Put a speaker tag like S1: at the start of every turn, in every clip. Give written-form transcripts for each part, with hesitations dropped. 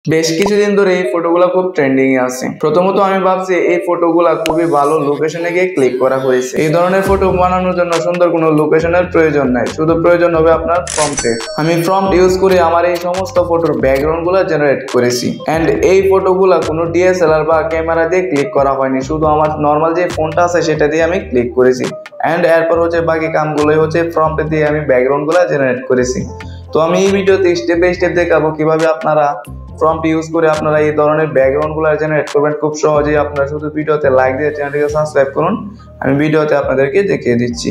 S1: বেশ কিছুদিন ধরে এই ফটোগুলো খুব ট্রেন্ডিং এ আছে। প্রথমত আমি ভাবছি এই ফটোগুলা খুবই ভালো লোকেশনে গিয়ে ক্লিক করা হয়েছে। এই ধরনের ফটো বানানোর জন্য সুন্দর কোনো লোকেশনের প্রয়োজন নাই, শুধু প্রয়োজন হবে আপনার প্রম্পটের। আমি প্রম্পট ইউজ করে আমার এই সমস্ত ফটোর ব্যাকগ্রাউন্ড গুলা জেনারেট করেছি। এন্ড এই ফটোগুলা কোনো ডিএসএলআর বা ক্যামেরা দিয়ে ক্লিক করা হয়নি, শুধু আমার নর্মাল যে ফোনটা আছে সেটা দিয়ে আমি ক্লিক করেছি। এন্ড এরপর বাকি কামগুলোই প্রম্পট দিয়ে আমি ব্যাকগ্রাউন্ড গুলা জেনারেট করেছি। তো আমি এই ভিডিওতে স্টেপ বাই স্টেপ দেখাবো কিভাবে আপনারা প্রম্পট ইউজ করে আপনারা এই ধরনের ব্যাকগ্রাউন্ড গুলো জেনারেট করবেন খুব সহজেই। আপনারা শুধু ভিডিওতে লাইক দিয়ে চ্যানেলটিকে সাবস্ক্রাইব করুন, আমি ভিডিওতে আপনাদেরকে দেখিয়ে দিচ্ছি।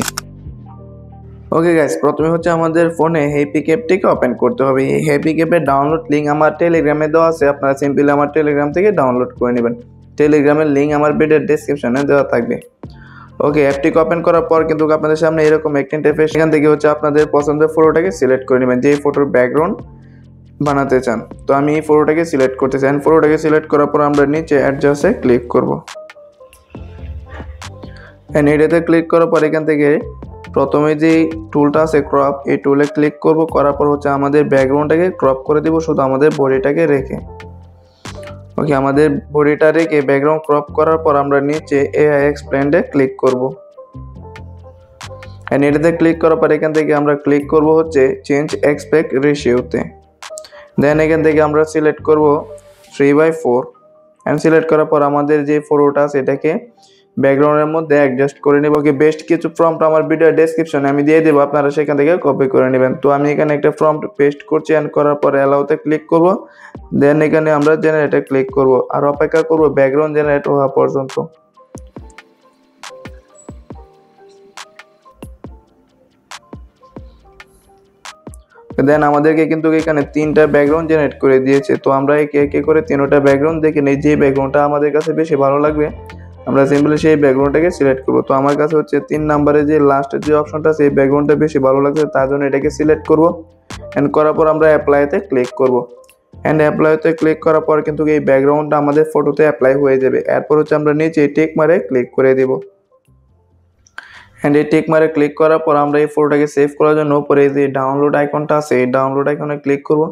S1: ওকে গাইস, প্রথমে আমাদের ফোনে হ্যাপি ক্যাপটিকে ওপেন করতে হবে। এই হ্যাপি ক্যাপের ডাউনলোড লিঙ্ক আমার টেলিগ্রামে দেওয়া আছে, আপনারা সিম্পলি আমার টেলিগ্রাম থেকে ডাউনলোড করে নেবেন। টেলিগ্রামের লিঙ্ক আমার ভিডিওর ডেসক্রিপশনে দেওয়া থাকবে। ওকে, অ্যাপটিকে ওপেন করার পর আপনাদের সামনে এরকম একটা ইন্টারফেস। এখান থেকে আপনাদের পছন্দের ফটোটাকে সিলেক্ট করে নেবেন, যে ফটোর ব্যাকগ্রাউন্ড বানাতে চান। তো আমি এই ফটোটাকে সিলেক্ট করতে চাই। ফটোটাকে সিলেক্ট করার পর আমরা নিচে অ্যাডজাস্টে ক্লিক করব। এটাতে ক্লিক করার পর এখান থেকে প্রথমে যে টুলটা আছে ক্রপ, এই টুলে ক্লিক করব। করার পর আমাদের ব্যাকগ্রাউন্ডটাকে ক্রপ করে দেব, শুধু আমাদের বডিটাকে রেখে। ওকে, আমাদের বডিটা রেখে ব্যাকগ্রাউন্ড ক্রপ করার পর আমরা নিচে এআই এক্সপ্লেন্ডে ক্লিক করব। এটাতে ক্লিক করার পর এখান থেকে আমরা ক্লিক করব চেঞ্জ এক্সপেক্ট রেশিওতে। দেন এখান থেকে আমরা সিলেক্ট করব 3/4 এন্ড সিলেক্ট করার পর আমাদের যে ফটোটা সেটাকে ব্যাকগ্রাউন্ডের মধ্যে অ্যাডজাস্ট করে নেব। ওকে, বেস্ট কিছু প্রম্পট আমার ভিডিও ডেসক্রিপশনে আমি দিয়ে দেব, আপনারা সেখান থেকে কপি করে নেবেন। তো আমি এখানে একটা প্রম্পট পেস্ট করছি এন্ড করার পর অ্যালাউতে ক্লিক করব। দেন এখানে আমরা জেনারেটে ক্লিক করব আর অপেক্ষা করব ব্যাকগ্রাউন্ড জেনারেট হওয়া পর্যন্ত। দেন আমাদেরকে এখানে 3টা ব্যাকগ্রাউন্ড জেনারেট করে দিয়েছে। তো আমরা একে করে 3টা ব্যাকগ্রাউন্ড দেখে নেই, যে ব্যাকগ্রাউন্ডটা আমাদের কাছে বেশি ভালো লাগবে আমরা সিম্পলি সেই ব্যাকগ্রাউন্ডটাকে সিলেক্ট করব। তো আমার কাছে 3 নম্বরে যে লাস্টের যে অপশনটা আছে এই ব্যাকগ্রাউন্ডটা বেশি ভালো লাগছে, তার জন্য এটাকে সিলেক্ট করব। এন্ড করার পর আমরা অ্যাপ্লাইতে ক্লিক করব। এন্ড অ্যাপ্লাইতে ক্লিক করার পর এই ব্যাকগ্রাউন্ডটা আমাদের ফটোতে অ্যাপ্লাই হয়ে যাবে। এরপর আমরা নিচে টিক মারে ক্লিক করে দেব। এন্ড এই টিক মারে ক্লিক করার পর আমরা এই ফটোটাকে সেভ করার জন্য উপরে যে ডাউনলোড আইকনটা আছে এই ডাউনলোড আইকনে ক্লিক করব।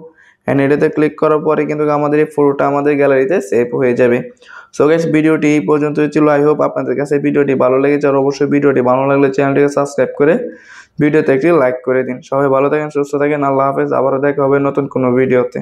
S1: এন্ড এটাতে ক্লিক করার পরে আমাদের এই ফটোটা আমাদের গ্যালারিতে সেভ হয়ে যাবে। সো গাইস, ভিডিওটি এই পর্যন্তই ছিল। আই হোপ আপনাদের কাছে ভিডিওটি ভালো লেগেছে। আর অবশ্যই ভিডিওটি ভালো লাগলে চ্যানেলটিকে সাবস্ক্রাইব করে ভিডিওতে একটি লাইক করে দিন। সবাই ভালো থাকেন, সুস্থ থাকেন। আল্লাহ হাফেজ। আবারও দেখা হবে নতুন কোনো ভিডিওতে।